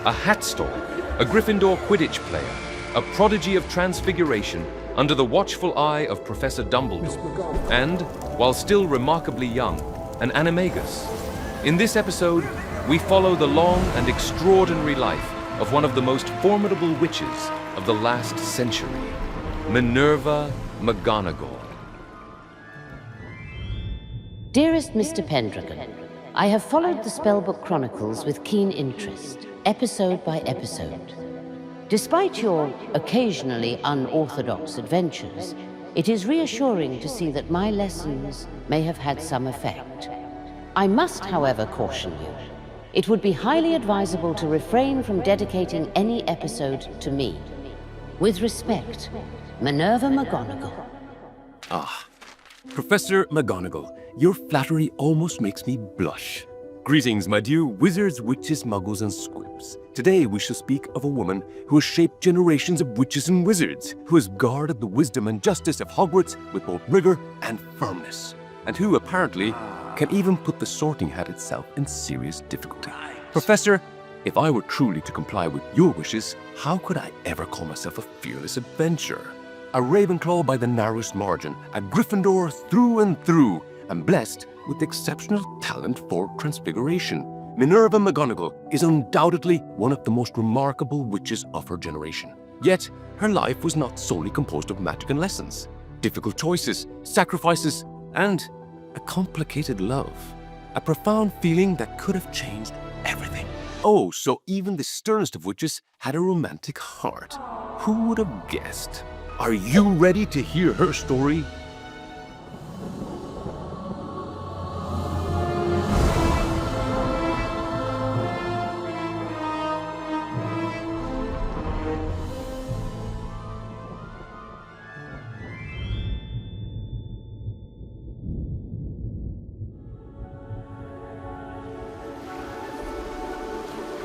a Hatstall, a Gryffindor Quidditch player, a prodigy of Transfiguration under the watchful eye of Professor Dumbledore, and, while still remarkably young, an Animagus. In this episode, we follow the long and extraordinary life of one of the most formidable witches of the last century, Minerva McGonagall. Dearest Mr. Pendragon, I have followed the Spellbook Chronicles with keen interest, episode by episode. Despite your occasionally unorthodox adventures, it is reassuring to see that my lessons may have had some effect. I must, however, caution you. It would be highly advisable to refrain from dedicating any episode to me. With respect, Minerva McGonagall. Ah, Professor McGonagall, your flattery almost makes me blush. Greetings, my dear wizards, witches, muggles, and squibs. Today we shall speak of a woman who has shaped generations of witches and wizards, who has guarded the wisdom and justice of Hogwarts with both rigor and firmness, and who apparently can even put the sorting hat itself in serious difficulty. Professor, if I were truly to comply with your wishes, how could I ever call myself a fearless adventurer? A Ravenclaw by the narrowest margin, a Gryffindor through and through, and blessed with exceptional talent for transfiguration. Minerva McGonagall is undoubtedly one of the most remarkable witches of her generation. Yet, her life was not solely composed of magic and lessons, difficult choices, sacrifices, and a complicated love. A profound feeling that could have changed everything. Oh, so even the sternest of witches had a romantic heart. Who would have guessed? Are you ready to hear her story?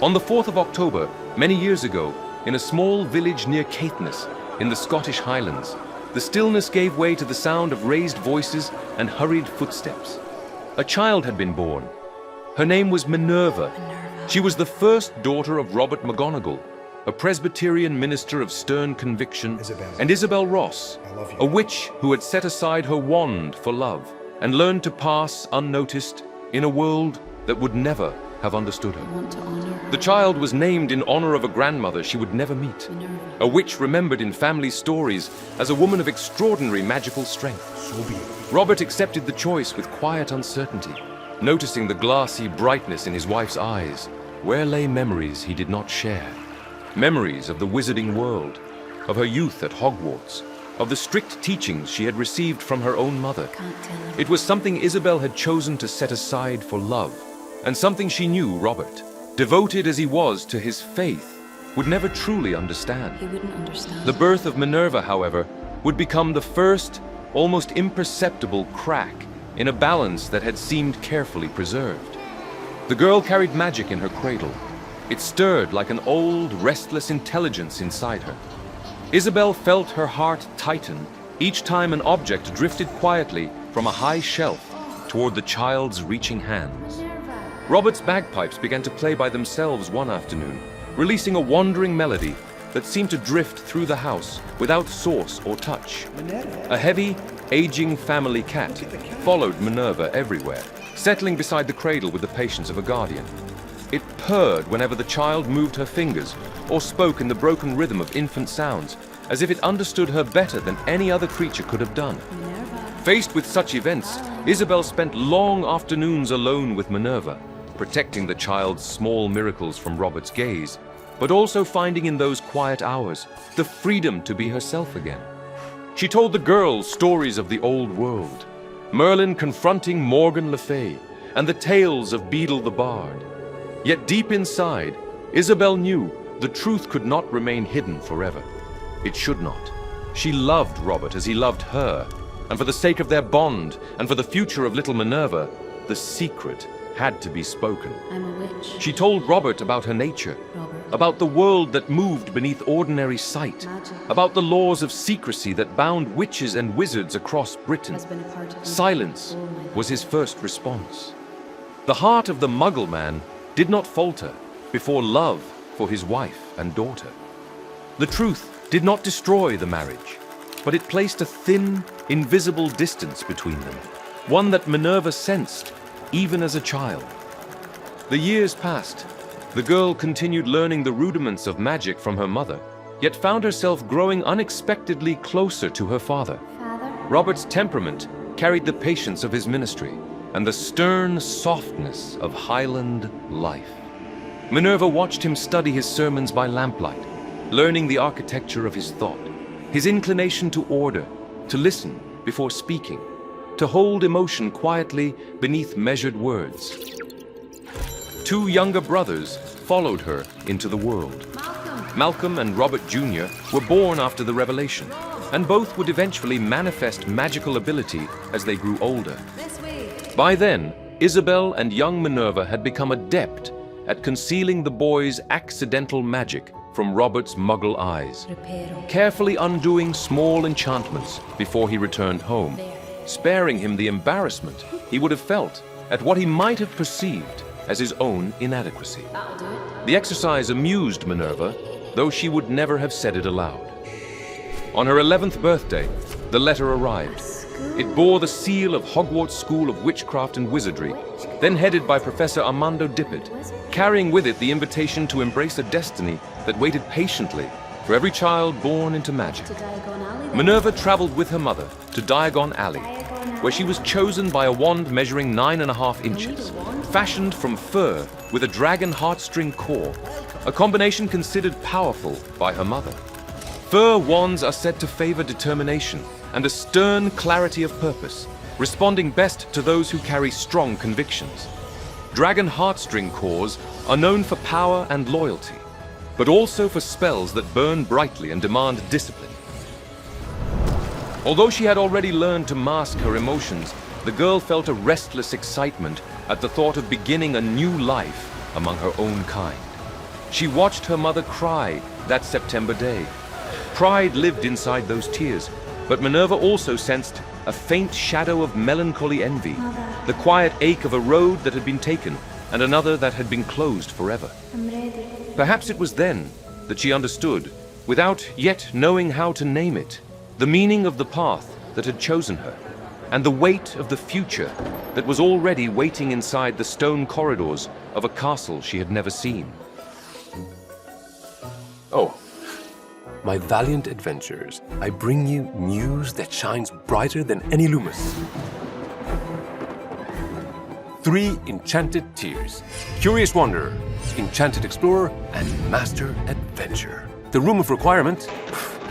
On the 4th of October, many years ago, in a small village near Caithness, in the Scottish Highlands, the stillness gave way to the sound of raised voices and hurried footsteps. A child had been born. Her name was Minerva. She was the first daughter of Robert McGonagall, a Presbyterian minister of stern conviction, and Isabel Ross, a witch who had set aside her wand for love and learned to pass unnoticed in a world that would never have understood her. The child was named in honor of a grandmother she would never meet, a witch remembered in family stories as a woman of extraordinary magical strength. Robert accepted the choice with quiet uncertainty, noticing the glassy brightness in his wife's eyes, where lay memories he did not share. Memories of the wizarding world, of her youth at Hogwarts, of the strict teachings she had received from her own mother. It was something Isabel had chosen to set aside for love, and something she knew Robert, devoted as he was to his faith, would never truly understand. He wouldn't understand. The birth of Minerva, however, would become the first, almost imperceptible crack in a balance that had seemed carefully preserved. The girl carried magic in her cradle. It stirred like an old, restless intelligence inside her. Isabel felt her heart tighten each time an object drifted quietly from a high shelf toward the child's reaching hands. Robert's bagpipes began to play by themselves one afternoon, releasing a wandering melody that seemed to drift through the house without source or touch. A heavy, aging family cat followed Minerva everywhere, settling beside the cradle with the patience of a guardian. It purred whenever the child moved her fingers or spoke in the broken rhythm of infant sounds, as if it understood her better than any other creature could have done. Faced with such events, Isabel spent long afternoons alone with Minerva, protecting the child's small miracles from Robert's gaze, but also finding in those quiet hours the freedom to be herself again. She told the girls stories of the old world, Merlin confronting Morgan Le Fay, and the tales of Beedle the Bard. Yet deep inside, Isabel knew the truth could not remain hidden forever. It should not. She loved Robert as he loved her, and for the sake of their bond and for the future of little Minerva, the secret had to be spoken. I'm a witch. She told Robert about her nature, about the world that moved beneath ordinary sight, about the laws of secrecy that bound witches and wizards across Britain. Silence was his first response. The heart of the Muggle man did not falter before love for his wife and daughter. The truth did not destroy the marriage, but it placed a thin, invisible distance between them, one that Minerva sensed even as a child. The years passed. The girl continued learning the rudiments of magic from her mother, yet found herself growing unexpectedly closer to her father. Robert's temperament carried the patience of his ministry and the stern softness of Highland life. Minerva watched him study his sermons by lamplight, learning the architecture of his thought, his inclination to order, to listen before speaking, to hold emotion quietly beneath measured words. Two younger brothers followed her into the world. Malcolm and Robert Jr. were born after the revelation, and both would eventually manifest magical ability as they grew older. By then, Isabel and young Minerva had become adept at concealing the boy's accidental magic from Robert's muggle eyes, carefully undoing small enchantments before he returned home, sparing him the embarrassment he would have felt at what he might have perceived as his own inadequacy. The exercise amused Minerva, though she would never have said it aloud. On her 11th birthday, the letter arrived. It bore the seal of Hogwarts School of Witchcraft and Wizardry, then headed by Professor Armando Dippet, carrying with it the invitation to embrace a destiny that waited patiently for every child born into magic. Minerva traveled with her mother to Diagon Alley, where she was chosen by a wand measuring 9.5 inches, fashioned from fur with a dragon heartstring core, a combination considered powerful by her mother. Fur wands are said to favor determination and a stern clarity of purpose, responding best to those who carry strong convictions. Dragon heartstring cores are known for power and loyalty, but also for spells that burn brightly and demand discipline. Although she had already learned to mask her emotions, the girl felt a restless excitement at the thought of beginning a new life among her own kind. She watched her mother cry that September day. Pride lived inside those tears, but Minerva also sensed a faint shadow of melancholy envy, the quiet ache of a road that had been taken and another that had been closed forever. Perhaps it was then that she understood, without yet knowing how to name it, the meaning of the path that had chosen her, and the weight of the future that was already waiting inside the stone corridors of a castle she had never seen. Oh, my valiant adventurers, I bring you news that shines brighter than any Loomis. 3 enchanted tiers: Curious Wanderer, Enchanted Explorer, and Master Adventurer. The room of requirement?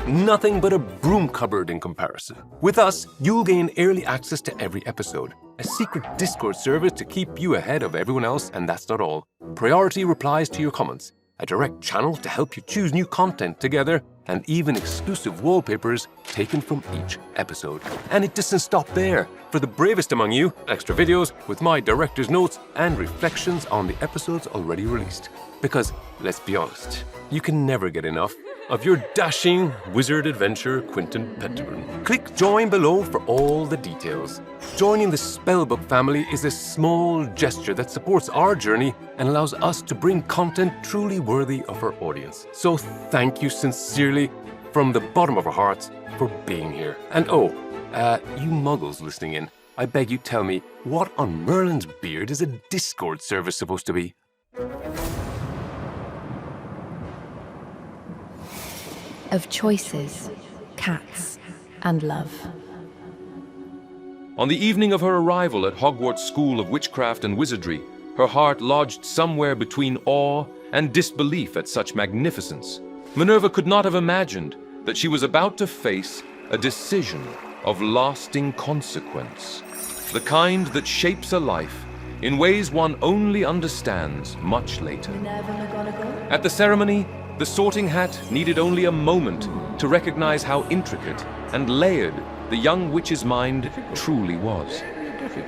Nothing but a broom cupboard in comparison. With us, you'll gain early access to every episode, a secret Discord server to keep you ahead of everyone else, and that's not all. Priority replies to your comments, a direct channel to help you choose new content together, and even exclusive wallpapers taken from each episode. And it doesn't stop there. For the bravest among you, extra videos with my director's notes and reflections on the episodes already released. Because, let's be honest, you can never get enough of your dashing wizard adventurer, Quentin Pettigrew. Click join below for all the details. Joining the Spellbook family is a small gesture that supports our journey and allows us to bring content truly worthy of our audience. So thank you sincerely from the bottom of our hearts for being here. And you muggles listening in, I beg you tell me, what on Merlin's beard is a Discord server supposed to be? Of choices, cats, and love. On the evening of her arrival at Hogwarts School of Witchcraft and Wizardry, her heart lodged somewhere between awe and disbelief at such magnificence. Minerva could not have imagined that she was about to face a decision of lasting consequence, the kind that shapes a life in ways one only understands much later. Minerva McGonagall. At the ceremony, the sorting hat needed only a moment to recognize how intricate and layered the young witch's mind truly was.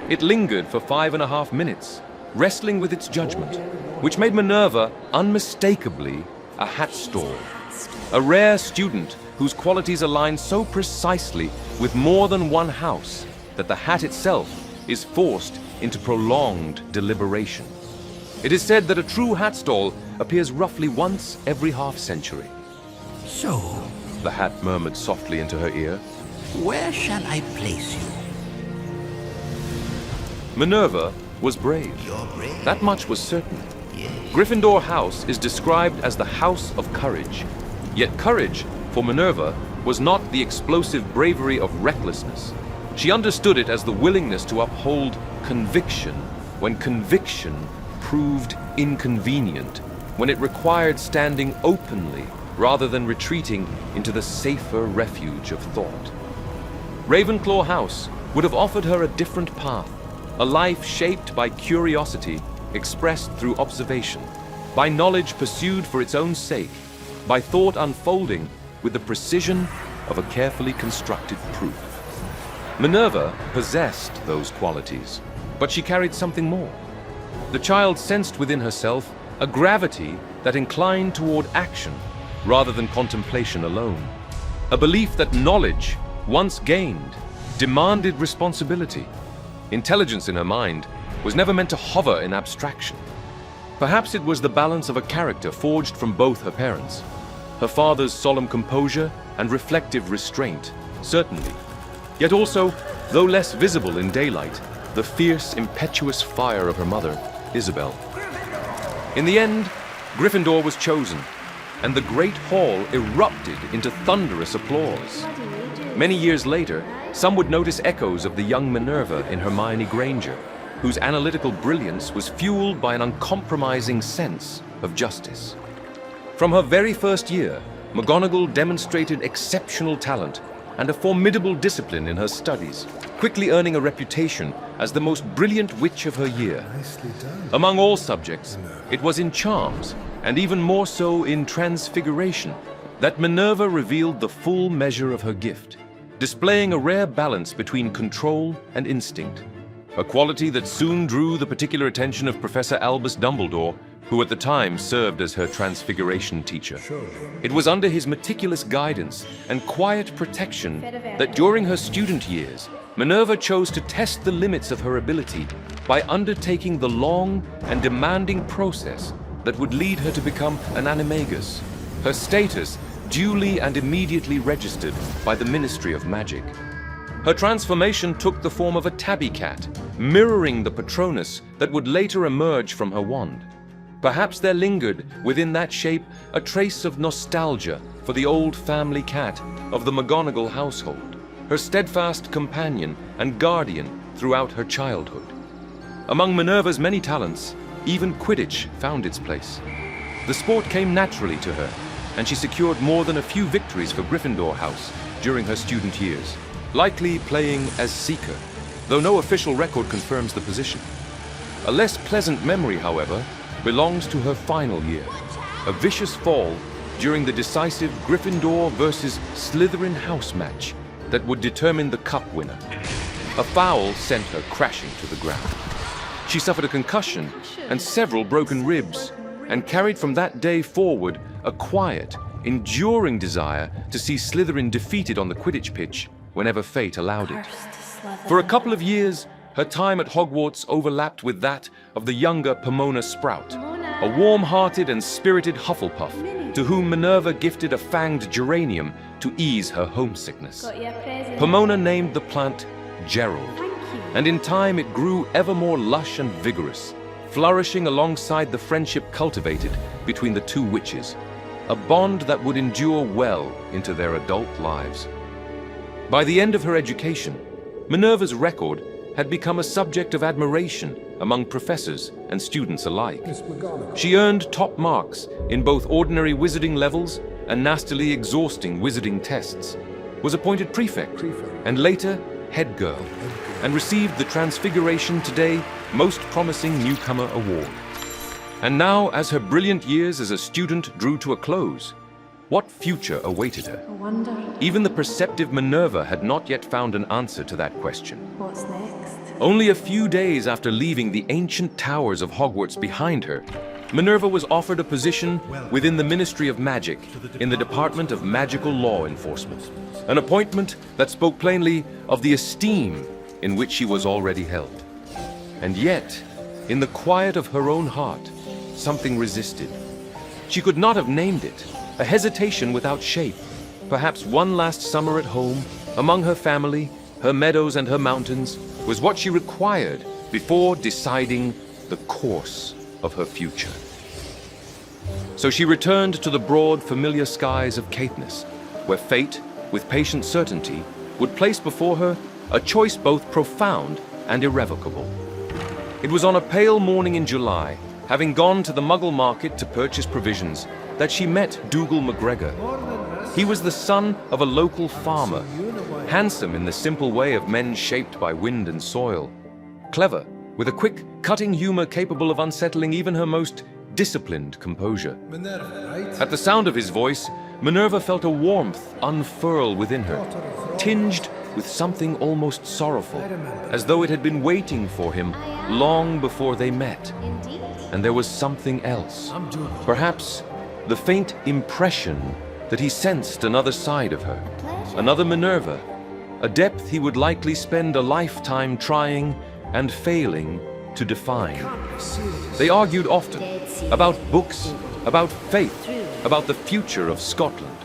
It lingered for 5.5 minutes, wrestling with its judgment, which made Minerva unmistakably a Hatstall, a rare student whose qualities align so precisely with more than one house that the hat itself is forced into prolonged deliberation. It is said that a true Hatstall appears roughly once every half-century. So, The hat murmured softly into her ear. where shall I place you? Minerva was brave. You're brave. That much was certain. Yes. Gryffindor House is described as the House of Courage. Yet courage, for Minerva, was not the explosive bravery of recklessness. She understood it as the willingness to uphold conviction when conviction proved inconvenient, when it required standing openly rather than retreating into the safer refuge of thought. Ravenclaw House would have offered her a different path, a life shaped by curiosity expressed through observation, by knowledge pursued for its own sake, by thought unfolding with the precision of a carefully constructed proof. Minerva possessed those qualities, but she carried something more. The child sensed within herself a gravity that inclined toward action rather than contemplation alone, a belief that knowledge, once gained, demanded responsibility. Intelligence in her mind was never meant to hover in abstraction. Perhaps it was the balance of a character forged from both her parents. Her father's solemn composure and reflective restraint, certainly. Yet also, though less visible in daylight, the fierce, impetuous fire of her mother, Isabel. In the end, Gryffindor was chosen, and the Great Hall erupted into thunderous applause. Many years later, some would notice echoes of the young Minerva in Hermione Granger, whose analytical brilliance was fueled by an uncompromising sense of justice. From her very first year, McGonagall demonstrated exceptional talent and a formidable discipline in her studies, quickly earning a reputation as the most brilliant witch of her year. Among all subjects, it was in charms, and even more so in Transfiguration, that Minerva revealed the full measure of her gift, displaying a rare balance between control and instinct, a quality that soon drew the particular attention of Professor Albus Dumbledore, who at the time served as her Transfiguration teacher. It was under his meticulous guidance and quiet protection that during her student years, Minerva chose to test the limits of her ability by undertaking the long and demanding process that would lead her to become an Animagus, her status duly and immediately registered by the Ministry of Magic. Her transformation took the form of a tabby cat, mirroring the Patronus that would later emerge from her wand. Perhaps there lingered within that shape a trace of nostalgia for the old family cat of the McGonagall household, her steadfast companion and guardian throughout her childhood. Among Minerva's many talents, even Quidditch found its place. The sport came naturally to her, and she secured more than a few victories for Gryffindor House during her student years, likely playing as Seeker, though no official record confirms the position. A less pleasant memory, however, belongs to her final year, a vicious fall during the decisive Gryffindor versus Slytherin house match that would determine the cup winner. A foul sent her crashing to the ground. She suffered a concussion and several broken ribs, and carried from that day forward a quiet, enduring desire to see Slytherin defeated on the Quidditch pitch whenever fate allowed it. For a couple of years, her time at Hogwarts overlapped with that of the younger Pomona Sprout, a warm-hearted and spirited Hufflepuff to whom Minerva gifted a fanged geranium to ease her homesickness. Pomona named the plant Gerald, and in time it grew ever more lush and vigorous, flourishing alongside the friendship cultivated between the two witches, a bond that would endure well into their adult lives. By the end of her education, Minerva's record had become a subject of admiration among professors and students alike. She earned top marks in both ordinary wizarding levels and nastily exhausting wizarding tests, was appointed prefect, and later head girl, and received the Transfiguration Today Most Promising Newcomer Award. And now, as her brilliant years as a student drew to a close, what future awaited her? Even the perceptive Minerva had not yet found an answer to that question. What's next? Only a few days after leaving the ancient towers of Hogwarts behind her, Minerva was offered a position within the Ministry of Magic in the Department of Magical Law Enforcement, an appointment that spoke plainly of the esteem in which she was already held. And yet, in the quiet of her own heart, something resisted. She could not have named it, a hesitation without shape. Perhaps one last summer at home, among her family, her meadows and her mountains, was what she required before deciding the course of her future. So she returned to the broad, familiar skies of Caithness, where fate, with patient certainty, would place before her a choice both profound and irrevocable. It was on a pale morning in July, having gone to the Muggle market to purchase provisions, that she met Dougal MacGregor. He was the son of a local farmer, handsome in the simple way of men shaped by wind and soil, clever, with a quick, cutting humor capable of unsettling even her most disciplined composure. At the sound of his voice, Minerva felt a warmth unfurl within her, tinged with something almost sorrowful, as though it had been waiting for him long before they met. And there was something else, perhaps the faint impression that he sensed another side of her, another Minerva, a depth he would likely spend a lifetime trying and failing to define. They argued often about books, about faith, about the future of Scotland,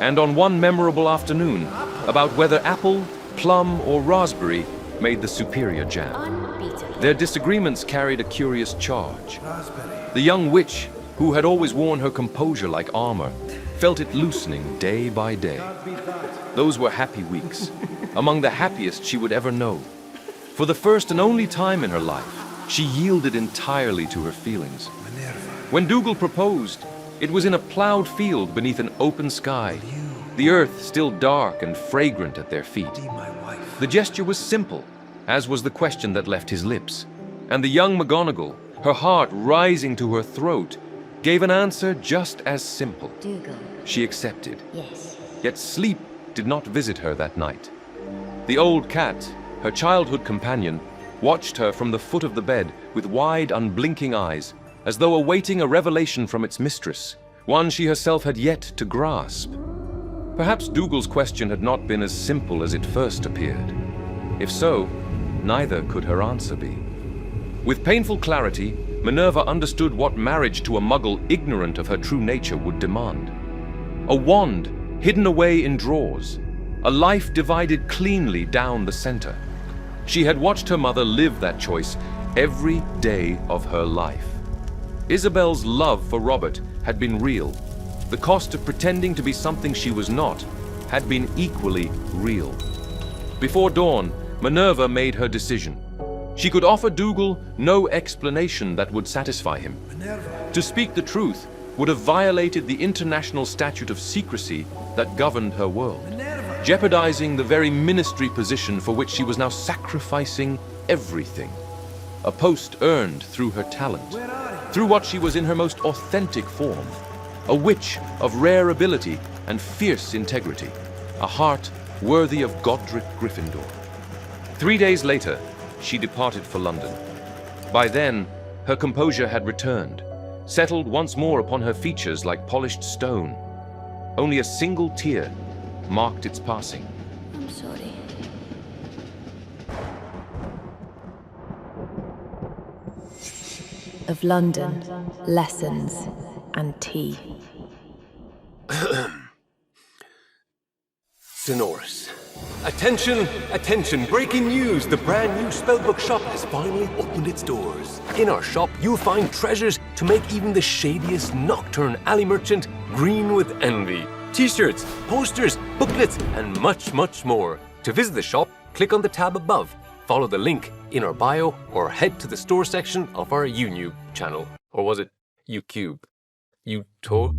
and on one memorable afternoon, about whether apple, plum, or raspberry made the superior jam. Their disagreements carried a curious charge. The young witch, who had always worn her composure like armor, felt it loosening day by day. Those were happy weeks, among the happiest she would ever know. For the first and only time in her life, she yielded entirely to her feelings. When Dougal proposed, it was in a plowed field beneath an open sky, the earth still dark and fragrant at their feet. The gesture was simple, as was the question that left his lips, and the young McGonagall, her heart rising to her throat, gave an answer just as simple. Dougal. She accepted. Yes. Yet sleep did not visit her that night. The old cat, her childhood companion, watched her from the foot of the bed with wide, unblinking eyes, as though awaiting a revelation from its mistress, one she herself had yet to grasp. Perhaps Dougal's question had not been as simple as it first appeared. If so, neither could her answer be. With painful clarity, Minerva understood what marriage to a Muggle ignorant of her true nature would demand. A wand hidden away in drawers, a life divided cleanly down the center. She had watched her mother live that choice every day of her life. Isabel's love for Robert had been real. The cost of pretending to be something she was not had been equally real. Before dawn, Minerva made her decision. She could offer Dougal no explanation that would satisfy him. To speak the truth would have violated the international statute of secrecy that governed her world, jeopardizing the very ministry position for which she was now sacrificing everything. A post earned through her talent, through what she was in her most authentic form, a witch of rare ability and fierce integrity, a heart worthy of Godric Gryffindor. 3 days later, she departed for London. By then, her composure had returned, settled once more upon her features like polished stone. Only a single tear marked its passing. I'm sorry. Of London, lessons, and tea. Sonorous. Attention, attention, breaking news! The brand new Spellbook Shop has finally opened its doors. In our shop, you'll find treasures to make even the shadiest nocturne alley merchant green with envy. T-shirts, posters, booklets, and much, much more. To visit the shop, click on the tab above, follow the link in our bio, or head to the store section of our YouTube channel. Or was it YouTube? YouTube.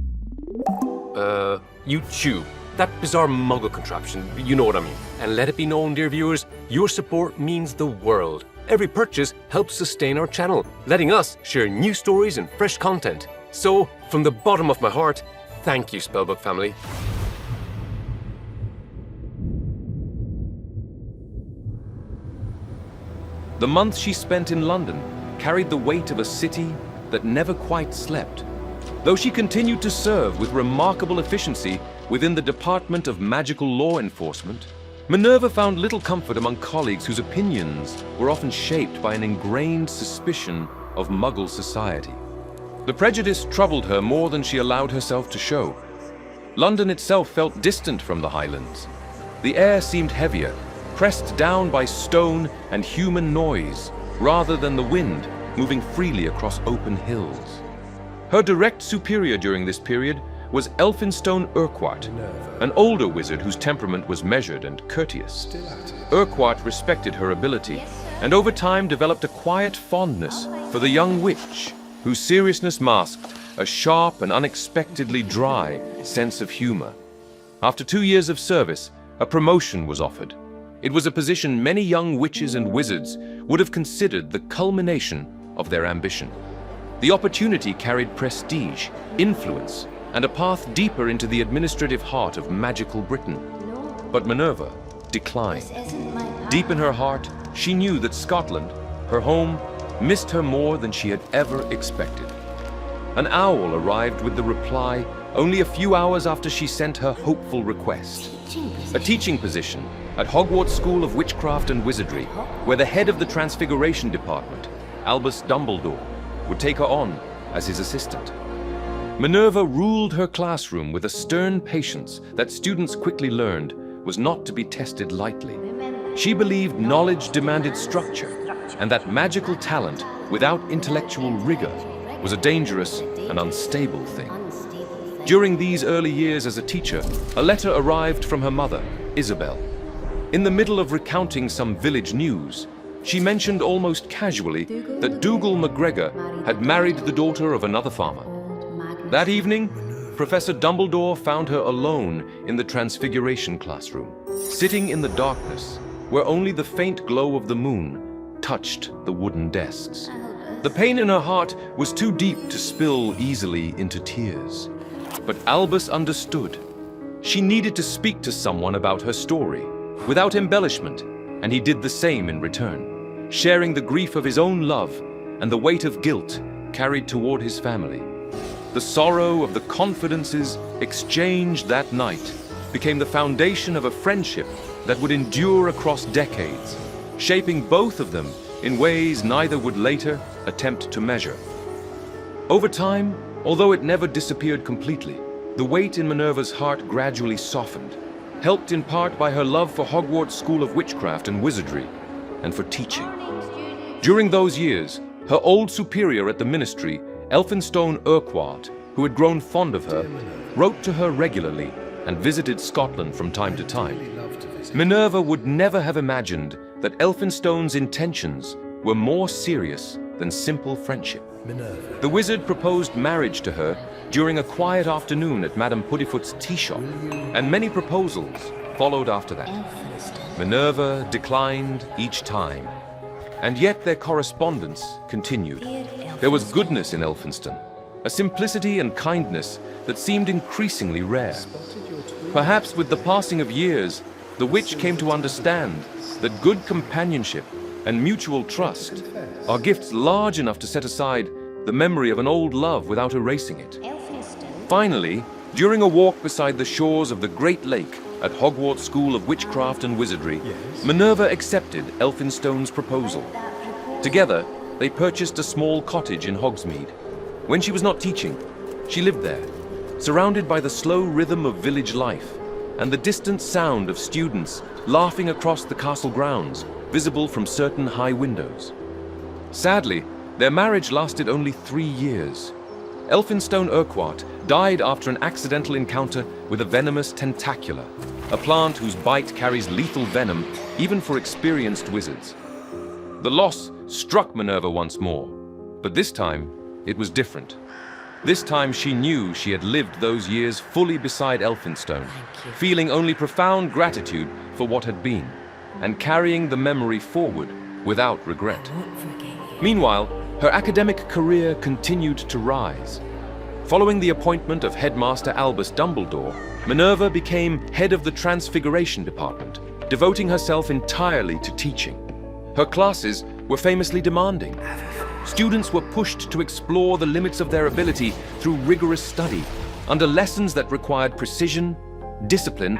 That bizarre Muggle contraption, you know what I mean. And let it be known, dear viewers, your support means the world. Every purchase helps sustain our channel, letting us share new stories and fresh content. So, from the bottom of my heart, thank you, Spellbook family. The month she spent in London carried the weight of a city that never quite slept. Though she continued to serve with remarkable efficiency within the Department of Magical Law Enforcement, Minerva found little comfort among colleagues whose opinions were often shaped by an ingrained suspicion of Muggle society. The prejudice troubled her more than she allowed herself to show. London itself felt distant from the Highlands. The air seemed heavier, pressed down by stone and human noise, rather than the wind moving freely across open hills. Her direct superior during this period was Elphinstone Urquhart, an older wizard whose temperament was measured and courteous. Urquhart respected her ability, and over time developed a quiet fondness for the young witch, whose seriousness masked a sharp and unexpectedly dry sense of humor. After 2 years of service, a promotion was offered. It was a position many young witches and wizards would have considered the culmination of their ambition. The opportunity carried prestige, influence, and a path deeper into the administrative heart of magical Britain. But Minerva declined. Deep in her heart, she knew that Scotland, her home, missed her more than she had ever expected. An owl arrived with the reply only a few hours after she sent her hopeful request. A teaching position at Hogwarts School of Witchcraft and Wizardry, where the head of the Transfiguration department, Albus Dumbledore, would take her on as his assistant. Minerva ruled her classroom with a stern patience that students quickly learned was not to be tested lightly. She believed knowledge demanded structure, and that magical talent without intellectual rigor was a dangerous and unstable thing. During these early years as a teacher, a letter arrived from her mother, Isabel. In the middle of recounting some village news, she mentioned almost casually that Dougal MacGregor had married the daughter of another farmer. That evening, Professor Dumbledore found her alone in the Transfiguration classroom, sitting in the darkness, where only the faint glow of the moon touched the wooden desks. The pain in her heart was too deep to spill easily into tears. But Albus understood. She needed to speak to someone about her story, without embellishment, and he did the same in return, sharing the grief of his own love and the weight of guilt carried toward his family. The sorrow of the confidences exchanged that night became the foundation of a friendship that would endure across decades, shaping both of them in ways neither would later attempt to measure. Over time, although it never disappeared completely, the weight in Minerva's heart gradually softened, helped in part by her love for Hogwarts School of Witchcraft and Wizardry, and for teaching. During those years, her old superior at the ministry, Elphinstone Urquhart, who had grown fond of her, wrote to her regularly and visited Scotland from time to time. Minerva would never have imagined that Elphinstone's intentions were more serious than simple friendship. The wizard proposed marriage to her during a quiet afternoon at Madame Puddifoot's tea shop, and many proposals followed after that. Minerva declined each time, and yet their correspondence continued. There was goodness in Elphinstone, a simplicity and kindness that seemed increasingly rare. Perhaps with the passing of years, the witch came to understand that good companionship and mutual trust are gifts large enough to set aside the memory of an old love without erasing it. Finally, during a walk beside the shores of the Great Lake at Hogwarts School of Witchcraft and Wizardry, Minerva accepted Elphinstone's proposal. Together, they purchased a small cottage in Hogsmeade. When she was not teaching, she lived there, surrounded by the slow rhythm of village life and the distant sound of students laughing across the castle grounds, visible from certain high windows. Sadly, their marriage lasted only 3 years. Elphinstone Urquhart died after an accidental encounter with a venomous tentacula, a plant whose bite carries lethal venom even for experienced wizards. The loss struck Minerva once more, but this time it was different. This time she knew she had lived those years fully beside Elphinstone, feeling only profound gratitude for what had been, and carrying the memory forward without regret. Meanwhile, her academic career continued to rise. Following the appointment of Headmaster Albus Dumbledore, Minerva became head of the Transfiguration department, devoting herself entirely to teaching. Her classes were famously demanding. Students were pushed to explore the limits of their ability through rigorous study, under lessons that required precision, discipline,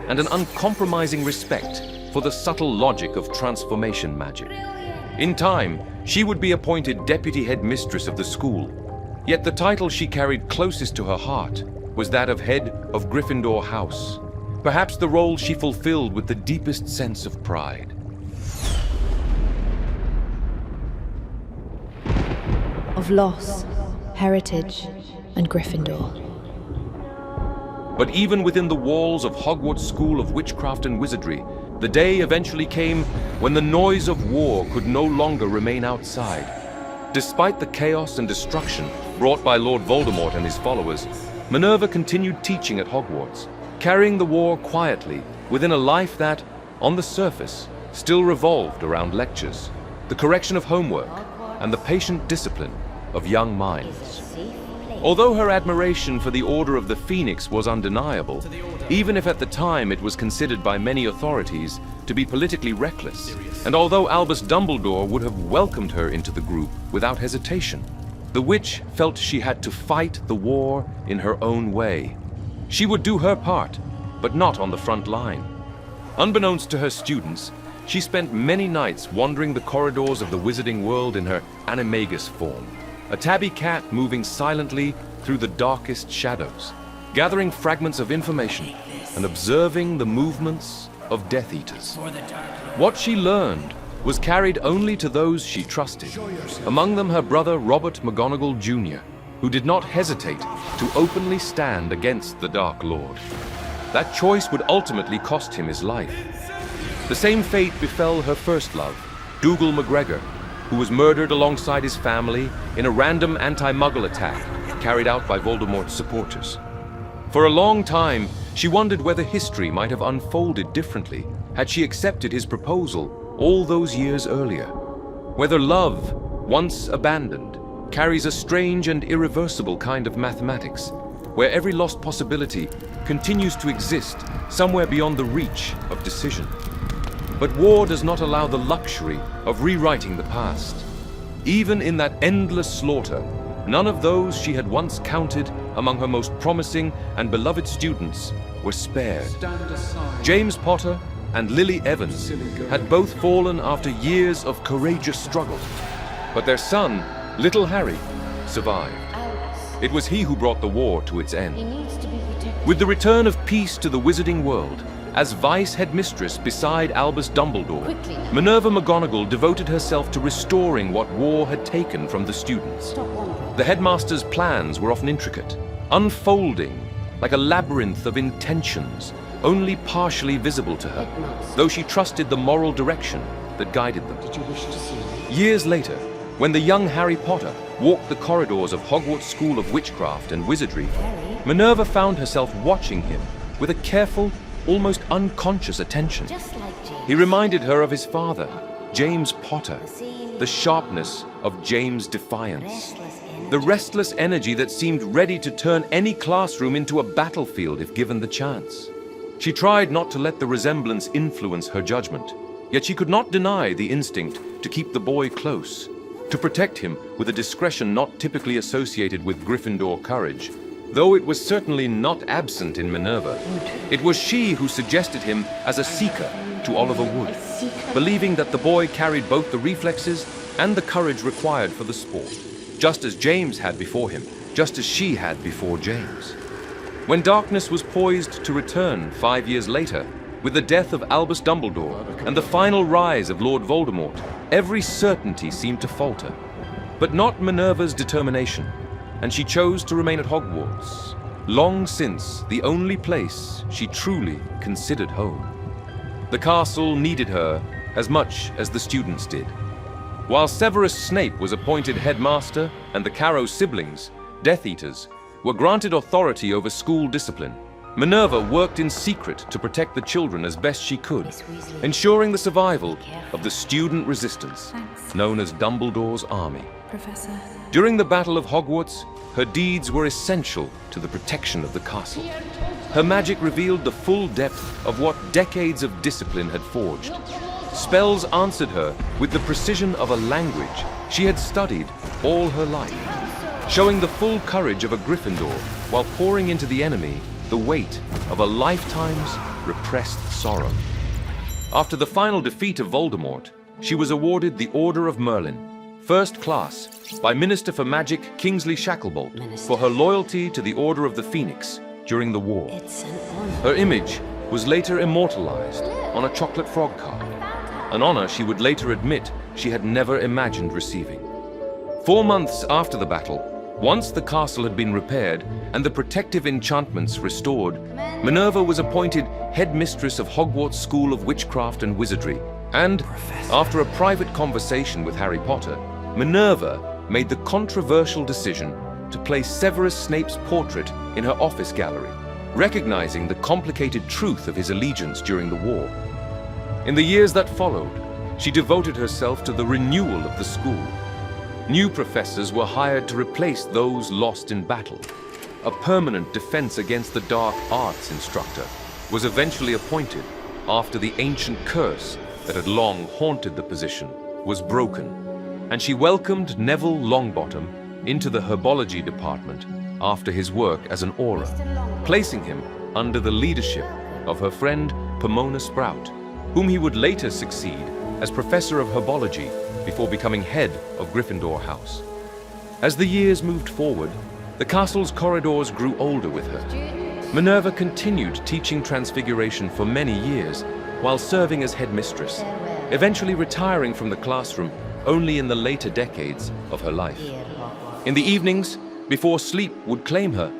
and an uncompromising respect for the subtle logic of transformation magic. In time, she would be appointed deputy headmistress of the school. Yet the title she carried closest to her heart was that of Head of Gryffindor House, perhaps the role she fulfilled with the deepest sense of pride. Of loss, heritage, and Gryffindor. But even within the walls of Hogwarts School of Witchcraft and Wizardry, the day eventually came when the noise of war could no longer remain outside. Despite the chaos and destruction brought by Lord Voldemort and his followers, Minerva continued teaching at Hogwarts, carrying the war quietly within a life that, on the surface, still revolved around lectures, the correction of homework, and the patient discipline of young minds. Although her admiration for the Order of the Phoenix was undeniable, even if at the time it was considered by many authorities to be politically reckless, and although Albus Dumbledore would have welcomed her into the group without hesitation, the witch felt she had to fight the war in her own way. She would do her part, but not on the front line. Unbeknownst to her students, she spent many nights wandering the corridors of the wizarding world in her Animagus form, a tabby cat moving silently through the darkest shadows, gathering fragments of information and observing the movements of Death Eaters. What she learned was carried only to those she trusted, among them her brother Robert McGonagall Jr., who did not hesitate to openly stand against the Dark Lord. That choice would ultimately cost him his life. The same fate befell her first love, Dougal McGregor, who was murdered alongside his family in a random anti-Muggle attack carried out by Voldemort's supporters. For a long time, she wondered whether history might have unfolded differently had she accepted his proposal all those years earlier. Whether love, once abandoned, carries a strange and irreversible kind of mathematics, where every lost possibility continues to exist somewhere beyond the reach of decision. But war does not allow the luxury of rewriting the past. Even in that endless slaughter, none of those she had once counted among her most promising and beloved students were spared. James Potter and Lily Evans had both fallen after years of courageous struggle. But their son, little Harry, survived. It was he who brought the war to its end. With the return of peace to the wizarding world, as Vice Headmistress beside Albus Dumbledore, Minerva McGonagall devoted herself to restoring what war had taken from the students. The headmaster's plans were often intricate, unfolding like a labyrinth of intentions, only partially visible to her, though she trusted the moral direction that guided them. Years later, when the young Harry Potter walked the corridors of Hogwarts School of Witchcraft and Wizardry, Minerva found herself watching him with a careful, almost unconscious attention. He reminded her of his father, James Potter, the sharpness of James' defiance, the restless energy that seemed ready to turn any classroom into a battlefield if given the chance. She tried not to let the resemblance influence her judgment, yet she could not deny the instinct to keep the boy close, to protect him with a discretion not typically associated with Gryffindor courage. Though it was certainly not absent in Minerva, it was she who suggested him as a seeker to Oliver Wood, believing that the boy carried both the reflexes and the courage required for the sport, just as James had before him, just as she had before James. When darkness was poised to return 5 years later, with the death of Albus Dumbledore and the final rise of Lord Voldemort, every certainty seemed to falter. But not Minerva's determination, and she chose to remain at Hogwarts, long since the only place she truly considered home. The castle needed her as much as the students did. While Severus Snape was appointed headmaster and the Carrow siblings, Death Eaters, were granted authority over school discipline, Minerva worked in secret to protect the children as best she could, ensuring the survival of the student resistance, known as Dumbledore's Army. Professor. During the Battle of Hogwarts, her deeds were essential to the protection of the castle. Her magic revealed the full depth of what decades of discipline had forged. Spells answered her with the precision of a language she had studied all her life, showing the full courage of a Gryffindor while pouring into the enemy the weight of a lifetime's repressed sorrow. After the final defeat of Voldemort, she was awarded the Order of Merlin, First Class, by Minister for Magic Kingsley Shacklebolt for her loyalty to the Order of the Phoenix during the war. Her image was later immortalized on a chocolate frog card, an honor she would later admit she had never imagined receiving. 4 months after the battle, once the castle had been repaired and the protective enchantments restored, Minerva was appointed Headmistress of Hogwarts School of Witchcraft and Wizardry, and, after a private conversation with Harry Potter, Minerva made the controversial decision to place Severus Snape's portrait in her office gallery, recognizing the complicated truth of his allegiance during the war. In the years that followed, she devoted herself to the renewal of the school. New professors were hired to replace those lost in battle. A permanent defense against the dark arts instructor was eventually appointed after the ancient curse that had long haunted the position was broken, and she welcomed Neville Longbottom into the herbology department after his work as an aura, placing him under the leadership of her friend Pomona Sprout, whom he would later succeed as professor of herbology before becoming head of Gryffindor House. As the years moved forward, the castle's corridors grew older with her. Minerva continued teaching Transfiguration for many years while serving as headmistress, eventually retiring from the classroom only in the later decades of her life. In the evenings, before sleep would claim her,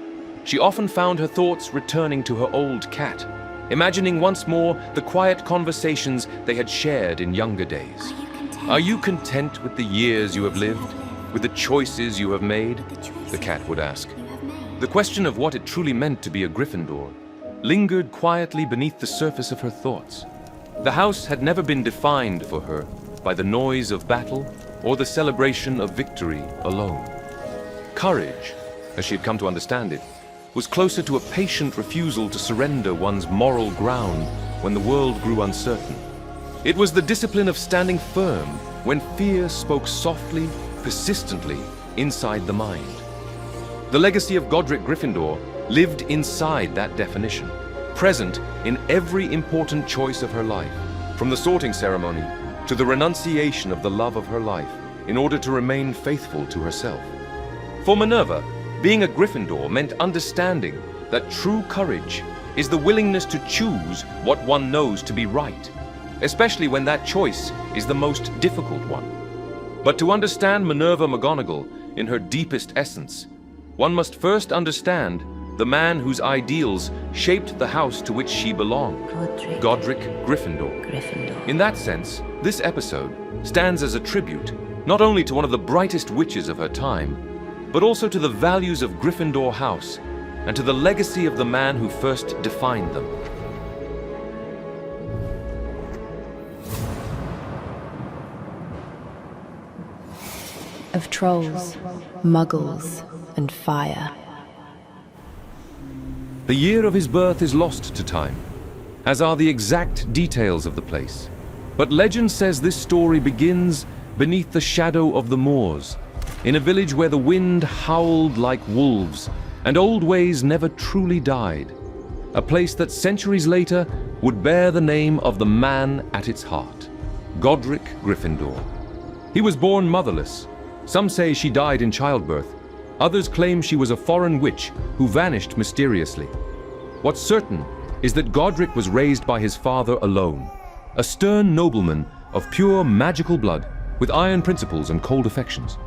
she often found her thoughts returning to her old cat, imagining once more the quiet conversations they had shared in younger days. Are you content with the years you have lived, with the choices you have made? The cat would ask. The question of what it truly meant to be a Gryffindor lingered quietly beneath the surface of her thoughts. The house had never been defined for her by the noise of battle or the celebration of victory alone. Courage, as she had come to understand it, was closer to a patient refusal to surrender one's moral ground when the world grew uncertain. It was the discipline of standing firm when fear spoke softly, persistently, inside the mind. The legacy of Godric Gryffindor lived inside that definition, present in every important choice of her life, from the sorting ceremony to the renunciation of the love of her life in order to remain faithful to herself. For Minerva, being a Gryffindor meant understanding that true courage is the willingness to choose what one knows to be right, especially when that choice is the most difficult one. But to understand Minerva McGonagall in her deepest essence, one must first understand the man whose ideals shaped the house to which she belonged, Godric Gryffindor. In that sense, this episode stands as a tribute not only to one of the brightest witches of her time, but also to the values of Gryffindor House and to the legacy of the man who first defined them. Of trolls, muggles, and fire. The year of his birth is lost to time, as are the exact details of the place. But legend says this story begins beneath the shadow of the moors, in a village where the wind howled like wolves and old ways never truly died. A place that centuries later would bear the name of the man at its heart, Godric Gryffindor. He was born motherless. Some say she died in childbirth. Others claim she was a foreign witch who vanished mysteriously. What's certain is that Godric was raised by his father alone, a stern nobleman of pure magical blood with iron principles and cold affections.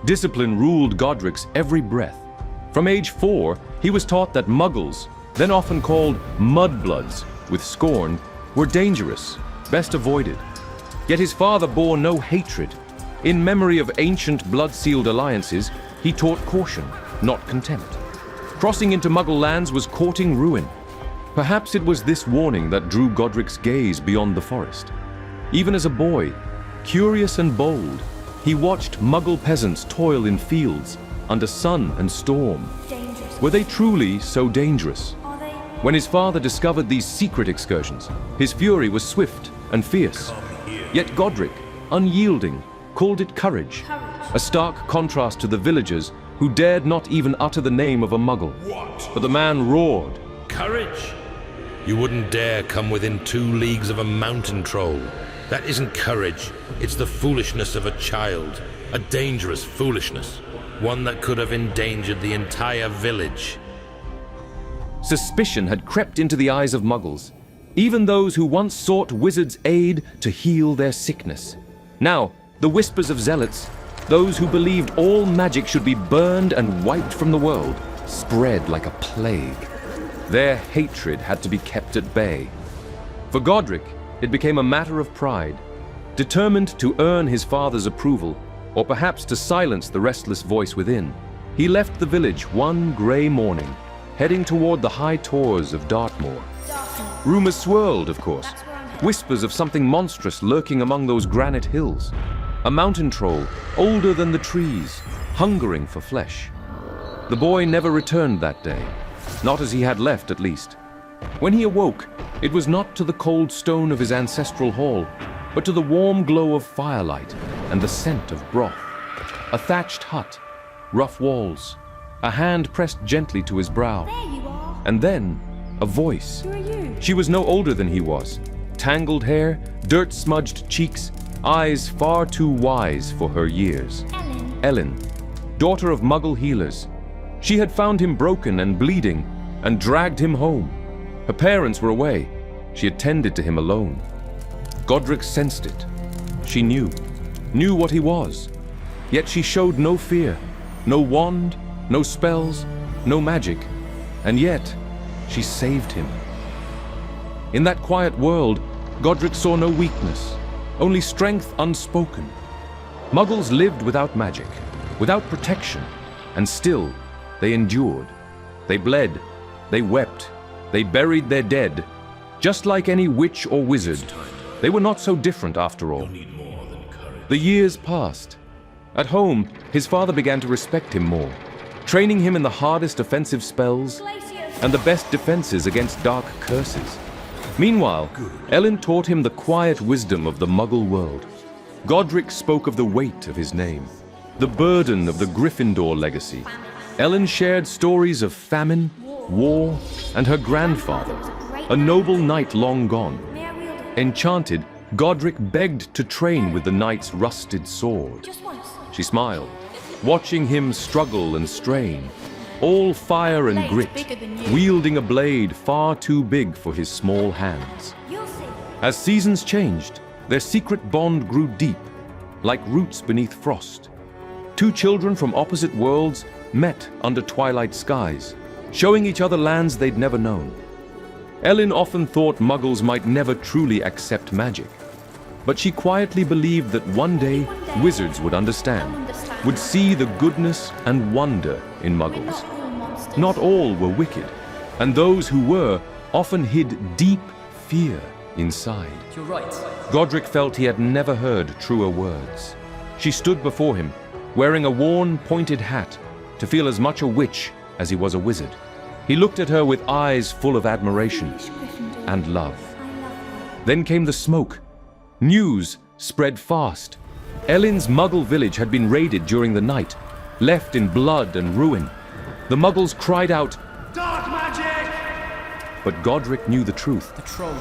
Discipline ruled Godric's every breath. From age 4, he was taught that muggles, then often called mudbloods with scorn, were dangerous, best avoided. Yet his father bore no hatred. In memory of ancient blood-sealed alliances, he taught caution, not contempt. Crossing into Muggle lands was courting ruin. Perhaps it was this warning that drew Godric's gaze beyond the forest. Even as a boy, curious and bold, he watched Muggle peasants toil in fields under sun and storm. Were they truly so dangerous? When his father discovered these secret excursions, his fury was swift and fierce. Yet Godric, unyielding, called it courage, a stark contrast to the villagers who dared not even utter the name of a Muggle. What? But the man roared. Courage? You wouldn't dare come within 2 leagues of a mountain troll. That isn't courage. It's the foolishness of a child. A dangerous foolishness. One that could have endangered the entire village. Suspicion had crept into the eyes of Muggles, even those who once sought wizards' aid to heal their sickness. Now, the whispers of zealots, those who believed all magic should be burned and wiped from the world, spread like a plague. Their hatred had to be kept at bay. For Godric, it became a matter of pride. Determined to earn his father's approval, or perhaps to silence the restless voice within, he left the village one grey morning, heading toward the high tors of Dartmoor. Rumors swirled, of course, whispers of something monstrous lurking among those granite hills. A mountain troll, older than the trees, hungering for flesh. The boy never returned that day, not as he had left at least. When he awoke, it was not to the cold stone of his ancestral hall, but to the warm glow of firelight and the scent of broth. A thatched hut, rough walls, a hand pressed gently to his brow. There you are. And then, a voice. Who are you? She was no older than he was. Tangled hair, dirt-smudged cheeks, eyes far too wise for her years. Ellen, daughter of Muggle healers. She had found him broken and bleeding and dragged him home. Her parents were away. She had tended to him alone. Godric sensed it. She knew what he was. Yet she showed no fear, no wand, no spells, no magic. And yet, she saved him. In that quiet world, Godric saw no weakness, only strength unspoken. Muggles lived without magic, without protection, and still they endured. They bled, they wept, they buried their dead. Just like any witch or wizard, they were not so different after all. The years passed. At home, his father began to respect him more, training him in the hardest offensive spells and the best defenses against dark curses. Meanwhile, Ellen taught him the quiet wisdom of the Muggle world. Godric spoke of the weight of his name, the burden of the Gryffindor legacy. Ellen shared stories of famine, war, and her grandfather, a noble knight long gone. Enchanted, Godric begged to train with the knight's rusted sword. She smiled, watching him struggle and strain, all fire and grit, wielding a blade far too big for his small hands. As seasons changed, their secret bond grew deep, like roots beneath frost. Two children from opposite worlds met under twilight skies, showing each other lands they'd never known. Ellen often thought Muggles might never truly accept magic, but she quietly believed that one day wizards would understand, would see the goodness and wonder in Muggles. Not all were wicked, and those who were often hid deep fear inside. You're right. Godric felt he had never heard truer words. She stood before him, wearing a worn, pointed hat, to feel as much a witch as he was a wizard. He looked at her with eyes full of admiration and love. Then came the smoke. News spread fast. Ellen's Muggle village had been raided during the night, left in blood and ruin. The Muggles cried out, "Dark magic!" But Godric knew the truth.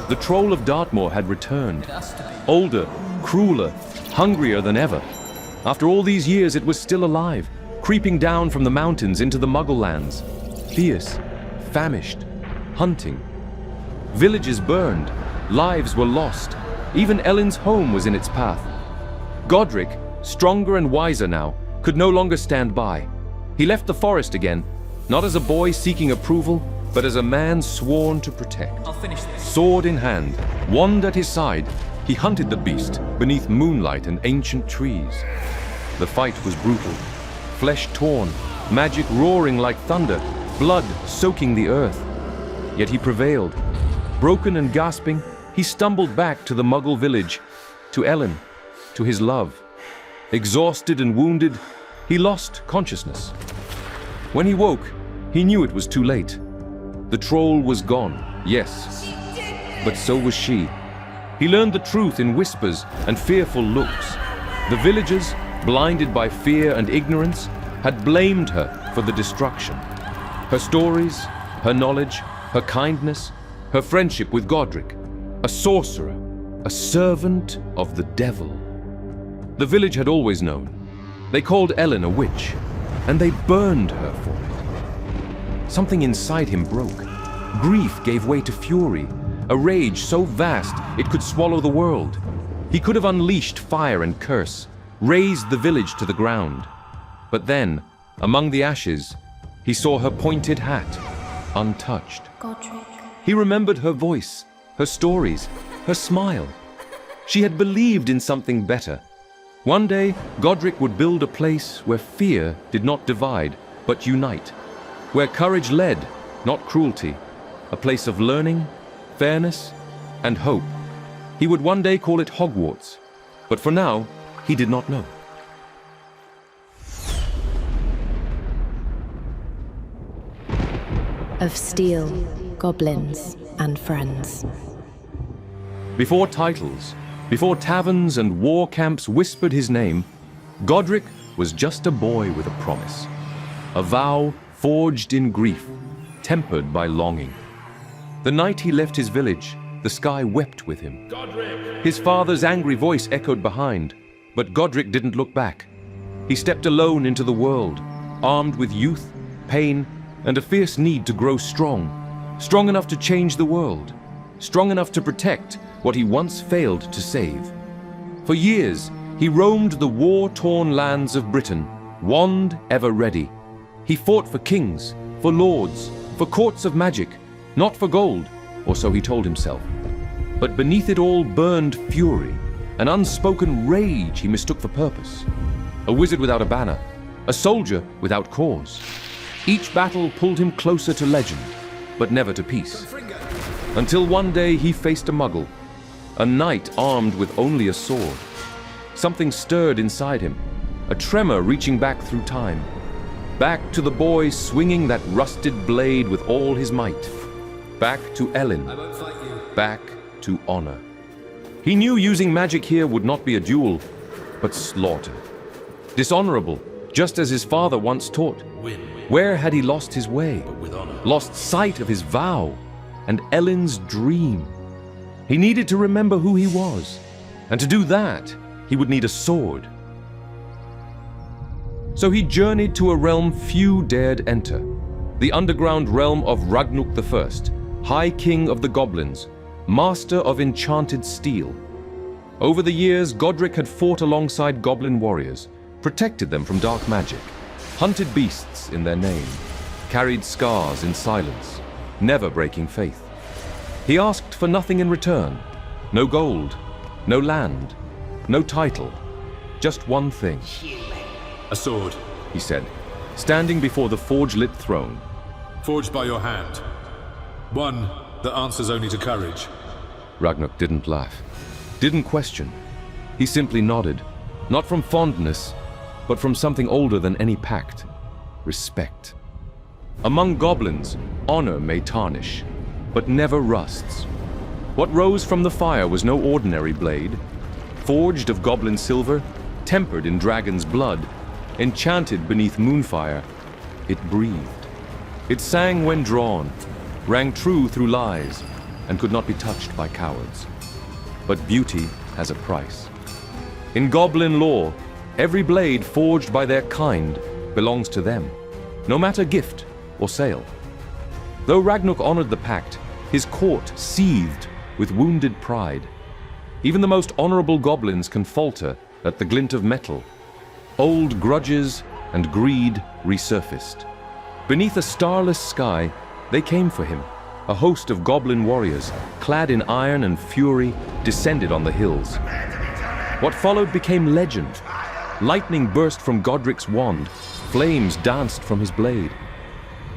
The troll of Dartmoor had returned. Older, crueler, hungrier than ever. After all these years, it was still alive, creeping down from the mountains into the Muggle lands. Fierce, famished, hunting. Villages burned, lives were lost. Even Ellen's home was in its path. Godric, stronger and wiser now, could no longer stand by. He left the forest again, not as a boy seeking approval, but as a man sworn to protect. I'll finish this. Sword in hand, wand at his side, he hunted the beast beneath moonlight and ancient trees. The fight was brutal. Flesh torn, magic roaring like thunder, blood soaking the earth. Yet he prevailed. Broken and gasping, he stumbled back to the Muggle village, to Ellen, to his love. Exhausted and wounded, he lost consciousness. When he woke, he knew it was too late. The troll was gone, yes, but so was she. He learned the truth in whispers and fearful looks. The villagers, blinded by fear and ignorance, had blamed her for the destruction. Her stories, her knowledge, her kindness, her friendship with Godric, a sorcerer, a servant of the devil. The village had always known. They called Ellen a witch, and they burned her for it. Something inside him broke. Grief gave way to fury, a rage so vast it could swallow the world. He could have unleashed fire and curse, razed the village to the ground. But then, among the ashes, he saw her pointed hat, untouched. Godric. He remembered her voice, her stories, her smile. She had believed in something better. One day, Godric would build a place where fear did not divide, but unite. Where courage led, not cruelty. A place of learning, fairness, and hope. He would one day call it Hogwarts, but for now, he did not know. Of steel, goblins, and friends. Before titles, before taverns and war camps whispered his name, Godric was just a boy with a promise. A vow forged in grief, tempered by longing. The night he left his village, the sky wept with him. Godric! His father's angry voice echoed behind, but Godric didn't look back. He stepped alone into the world, armed with youth, pain, and a fierce need to grow strong. Strong enough to change the world. Strong enough to protect what he once failed to save. For years, he roamed the war-torn lands of Britain, wand ever ready. He fought for kings, for lords, for courts of magic, not for gold, or so he told himself. But beneath it all burned fury, an unspoken rage he mistook for purpose. A wizard without a banner, a soldier without cause. Each battle pulled him closer to legend, but never to peace. Until one day he faced a muggle, a knight armed with only a sword. Something stirred inside him, a tremor reaching back through time. Back to the boy swinging that rusted blade with all his might. Back to Ellen. Back to honor. He knew using magic here would not be a duel, but slaughter. Dishonorable, just as his father once taught. Where had he lost his way? Lost sight of his vow and Ellen's dream. He needed to remember who he was, and to do that, he would need a sword. So he journeyed to a realm few dared enter, the underground realm of Ragnuk I, High King of the Goblins, master of enchanted steel. Over the years, Godric had fought alongside goblin warriors, protected them from dark magic, hunted beasts in their name, carried scars in silence, never breaking faith. He asked for nothing in return, no gold, no land, no title, just one thing. A sword, he said, standing before the forge-lit throne. forged by your hand. One that answers only to courage. Ragnuk didn't laugh, didn't question. He simply nodded, not from fondness, but from something older than any pact, respect. Among goblins, honor may tarnish, but never rusts. What rose from the fire was no ordinary blade. Forged of goblin silver, tempered in dragon's blood, enchanted beneath moonfire, it breathed. It sang when drawn, rang true through lies, and could not be touched by cowards. But beauty has a price. In goblin lore, every blade forged by their kind belongs to them, no matter gift or sale. Though Ragnuk honored the pact, his court seethed with wounded pride. Even the most honorable goblins can falter at the glint of metal. Old grudges and greed resurfaced. Beneath a starless sky, they came for him. A host of goblin warriors, clad in iron and fury, descended on the hills. What followed became legend. Lightning burst from Godric's wand. Flames danced from his blade.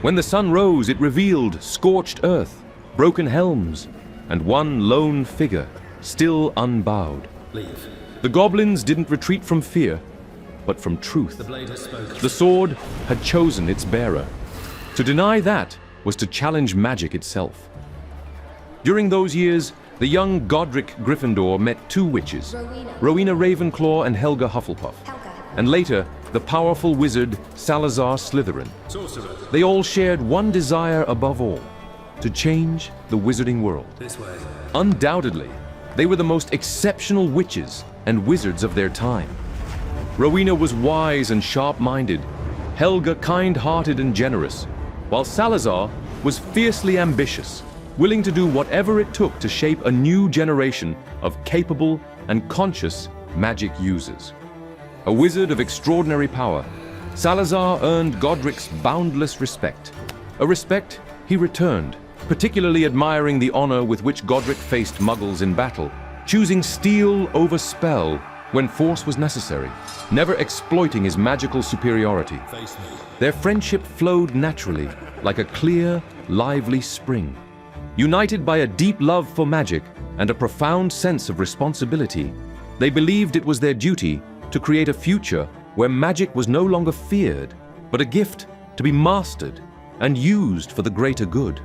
When the sun rose, it revealed scorched earth, broken helms, and one lone figure, still unbowed. Leave. The goblins didn't retreat from fear, but from truth. The blade has spoken. The sword had chosen its bearer. To deny that was to challenge magic itself. During those years, the young Godric Gryffindor met two witches, Rowena Ravenclaw and Helga Hufflepuff, and later, the powerful wizard Salazar Slytherin. Sorcerer. They all shared one desire above all, to change the wizarding world. This way. Undoubtedly, They were the most exceptional witches and wizards of their time. Rowena was wise and sharp-minded, Helga kind-hearted and generous, while Salazar was fiercely ambitious, willing to do whatever it took to shape a new generation of capable and conscious magic users. A wizard of extraordinary power, Salazar earned Godric's boundless respect, a respect he returned, particularly admiring the honor with which Godric faced muggles in battle, choosing steel over spell when force was necessary, never exploiting his magical superiority. Their friendship flowed naturally, like a clear, lively spring. United by a deep love for magic and a profound sense of responsibility, they believed it was their duty to create a future where magic was no longer feared, but a gift to be mastered and used for the greater good.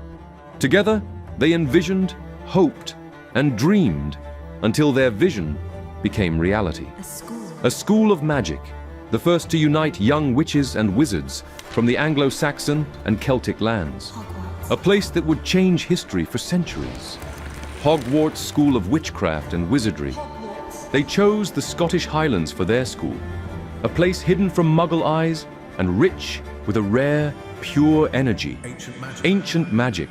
Together, they envisioned, hoped, and dreamed until their vision became reality. A school of magic, the first to unite young witches and wizards from the Anglo-Saxon and Celtic lands. A place that would change history for centuries. Hogwarts School of Witchcraft and Wizardry. They chose the Scottish Highlands for their school, a place hidden from Muggle eyes and rich with a rare, pure energy. Ancient magic.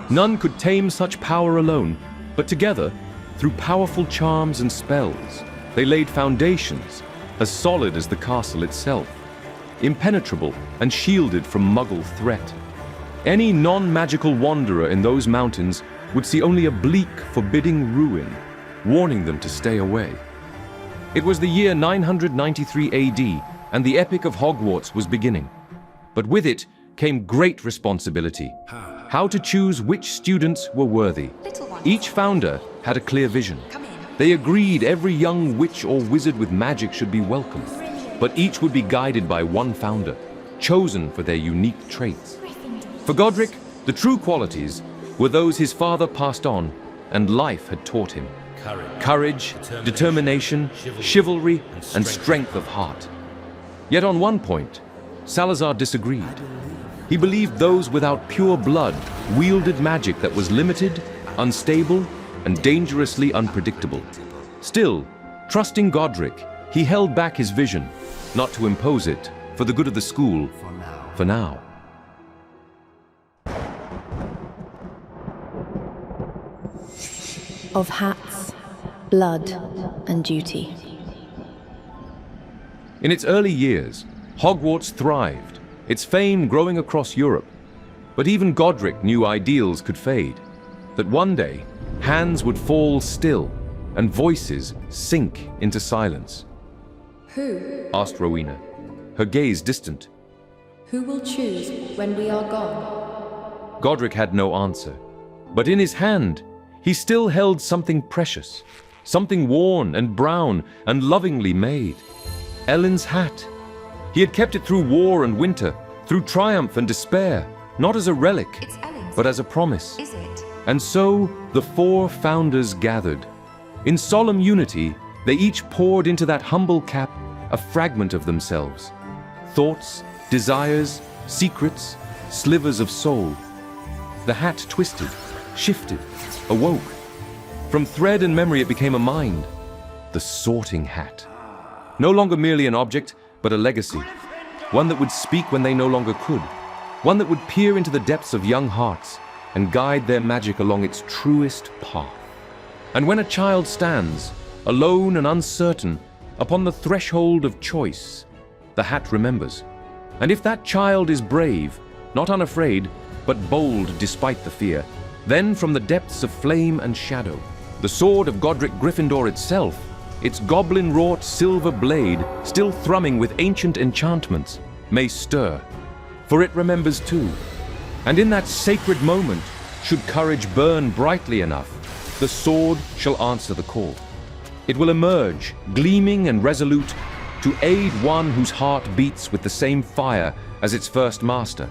None could tame such power alone, but together, through powerful charms and spells, they laid foundations as solid as the castle itself, impenetrable and shielded from Muggle threat. Any non-magical wanderer in those mountains would see only a bleak, forbidding ruin, warning them to stay away. It was the year 993 AD, and the Epic of Hogwarts was beginning. But with it came great responsibility. How to choose which students were worthy. Each founder had a clear vision. They agreed every young witch or wizard with magic should be welcome, but each would be guided by one founder, chosen for their unique traits. For Godric, the true qualities were those his father passed on and life had taught him. Courage, determination, chivalry, and strength of heart. Yet on one point, Salazar disagreed. He believed those without pure blood wielded magic that was limited, unstable, and dangerously unpredictable. Still, trusting Godric, he held back his vision, not to impose it, for the good of the school, for now. Of hats, blood, and duty. In its early years, Hogwarts thrived, its fame growing across Europe. But even Godric knew ideals could fade, that one day, hands would fall still and voices sink into silence. Who? Asked Rowena, her gaze distant. Who will choose when we are gone? Godric had no answer, but in his hand, he still held something precious, something worn and brown and lovingly made. Ellen's hat. He had kept it through war and winter, through triumph and despair, not as a relic, It's Ellen's. but as a promise. Is it? And so the four founders gathered. In solemn unity, they each poured into that humble cap a fragment of themselves. Thoughts, desires, secrets, slivers of soul. The hat twisted, shifted, awoke. From thread and memory it became a mind. The sorting hat. No longer merely an object, but a legacy. One that would speak when they no longer could. One that would peer into the depths of young hearts and guide their magic along its truest path. And when a child stands, alone and uncertain, upon the threshold of choice, the hat remembers. And if that child is brave, not unafraid, but bold despite the fear, then from the depths of flame and shadow, the sword of Godric Gryffindor itself, its goblin-wrought silver blade, still thrumming with ancient enchantments, may stir, for it remembers too. And in that sacred moment, should courage burn brightly enough, the sword shall answer the call. It will emerge, gleaming and resolute, to aid one whose heart beats with the same fire as its first master.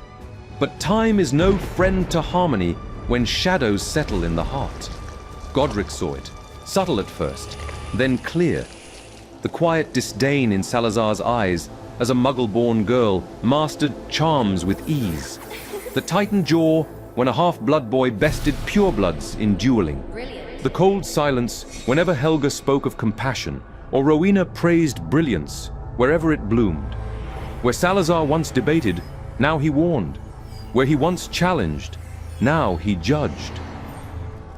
But time is no friend to harmony when shadows settle in the heart. Godric saw it, subtle at first, then clear. The quiet disdain in Salazar's eyes as a Muggle-born girl mastered charms with ease. The tightened jaw when a half-blood boy bested purebloods in dueling. Brilliant. The cold silence whenever Helga spoke of compassion or Rowena praised brilliance wherever it bloomed. Where Salazar once debated, now he warned. Where he once challenged, now he judged.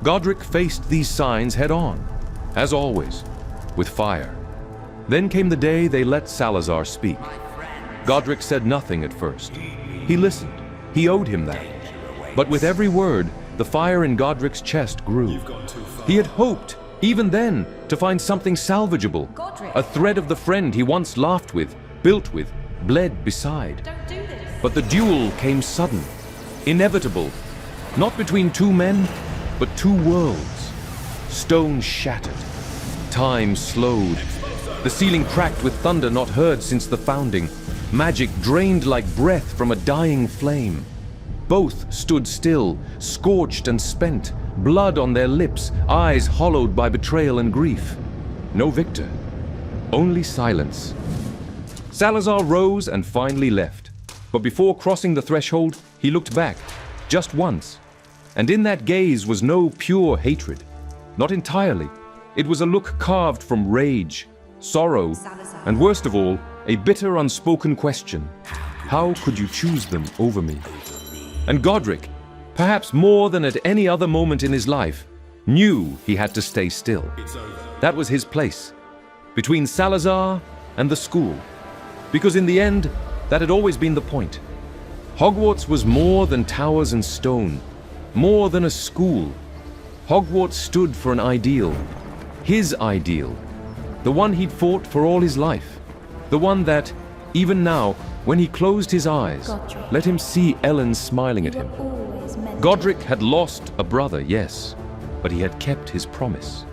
Godric faced these signs head on, as always, with fire. Then came the day they let Salazar speak. Godric said nothing at first. He listened. He owed him that. But with every word, the fire in Godric's chest grew. He had hoped, even then, to find something salvageable. A thread of the friend he once laughed with, built with, bled beside. But the duel came sudden, inevitable, not between two men, but two worlds. Stone shattered. Time slowed. The ceiling cracked with thunder not heard since the founding. Magic drained like breath from a dying flame. Both stood still, scorched and spent, blood on their lips, eyes hollowed by betrayal and grief. No victor, only silence. Salazar rose and finally left. But before crossing the threshold, he looked back, just once. And in that gaze was no pure hatred. Not entirely. It was a look carved from rage, sorrow, and worst of all, a bitter unspoken question. How could you choose them over me? And Godric, perhaps more than at any other moment in his life, knew he had to stay still. That was his place, between Salazar and the school. Because in the end, that had always been the point. Hogwarts was more than towers and stone, more than a school. Hogwarts stood for an ideal, his ideal, the one he'd fought for all his life, the one that, even now, when he closed his eyes, let him see Ellen smiling at him. Godric had lost a brother, yes, but he had kept his promise.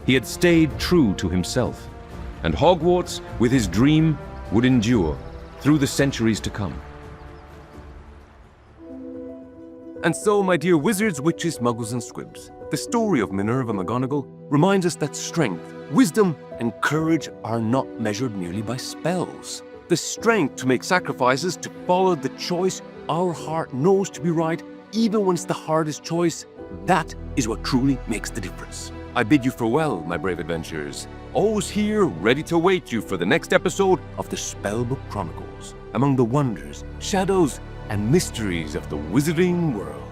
He had stayed true to himself, and Hogwarts, with his dream, would endure through the centuries to come. And so, my dear wizards, witches, muggles, and squibs, the story of Minerva McGonagall reminds us that strength, wisdom, and courage are not measured merely by spells. The strength to make sacrifices, to follow the choice our heart knows to be right, even when it's the hardest choice, that is what truly makes the difference. I bid you farewell, my brave adventurers. Always here, ready to await you for the next episode of the Spellbook Chronicles, among the wonders, shadows, and mysteries of the wizarding world.